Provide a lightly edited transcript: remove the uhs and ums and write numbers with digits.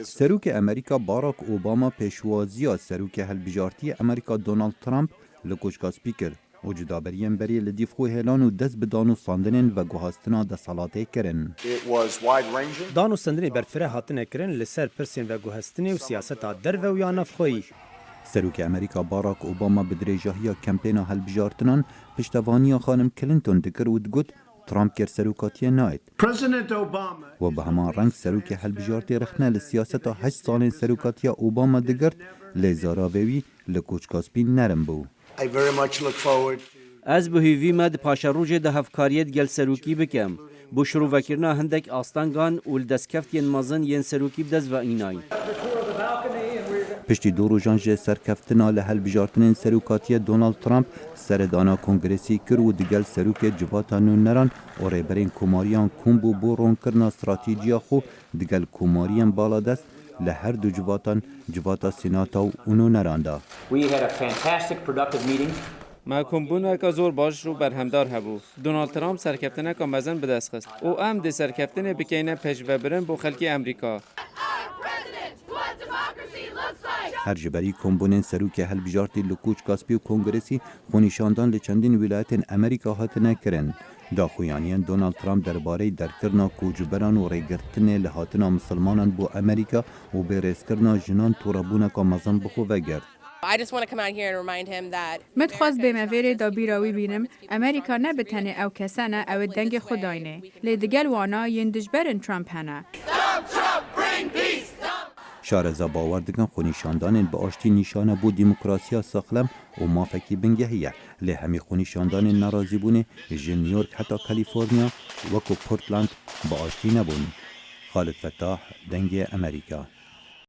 سروک امریکا باراک اوباما پیشوازی سروک هلبجارتی امریکا دونالد ترامپ لکوچکا سپیکر و جدابرین بری لدیف خو هلان و دست بدانو ساندنین و گوهاستنا دا سالاته کرن. دانو ساندنی برفره هاتنه کرن لسر پرسین و گوهستنی و سیاستا در و یانف خویی. سروک امریکا باراک اوباما بدریجاهی کمپینا هلبجارتنان پشتوانی خانم کلینتون دکر و دگوت ترامپ کر سروکاتی ناید. و به همان رنگ سروک هلبجارتی رخنه لسیاستا 8 سالین سروکاتی اوباما دگرد لیزاراوی لکوچکاسپین نرم بو. از به هیوی مد پاشا روژه ده هفکاریت گل سروکی بکم. بو شروع وکرنا هندک آستانگان اول دستکفت ین مازن ین سروکی بدز و اینای. پشتی دو روزان جه سرکفتنا لهلبجارتنین سروکاتی دونالد ترامپ سردانا کنگرسی کر و دگل سروک جواتا نونران و ریبرین کوماریان کومبو بو رون کرنا استراتیجیا خو دگل کوماریان بالا دست لهر دو جواتا سیناتا و اونو نراندا. محکوم بون وکا زور باش رو برهمدار هبو. دونالد ترامپ سرکفتنه که مزن به دست خست. او ام ده سرکفتنه بکینه پیش و برن بو خلکی امریکا. هر جبری کمبونن سروک هلبجارتی لکوچ کاسپی و کنگرسی خونیشاندان لچندین ولایت امریکا هاتنه کرن. داخویانیان دونالد ترامپ درباره درکرنا کوجبران و ریگرتن لحاتنا مسلمانان بو امریکا و بیرسکرنا جنان تورابونا که مزن بخو وگرد. متخواست به مویر دا بیراوی بینم امریکا نه بتنه او کسانه او دنگ خداینه لیدگل وانا یندجبرن ترامپ هنه. شارزا باور دکن خونیشاندان به آشتی نشانه بود دموکراسی ساخلم و مافکی بنگهیه لی همی خونیشاندان ناراضی بونه جن نیویورک حتی کالیفرنیا وکو پورتلند با آشتی نبون. خالد فتاح، دنگ امریکا.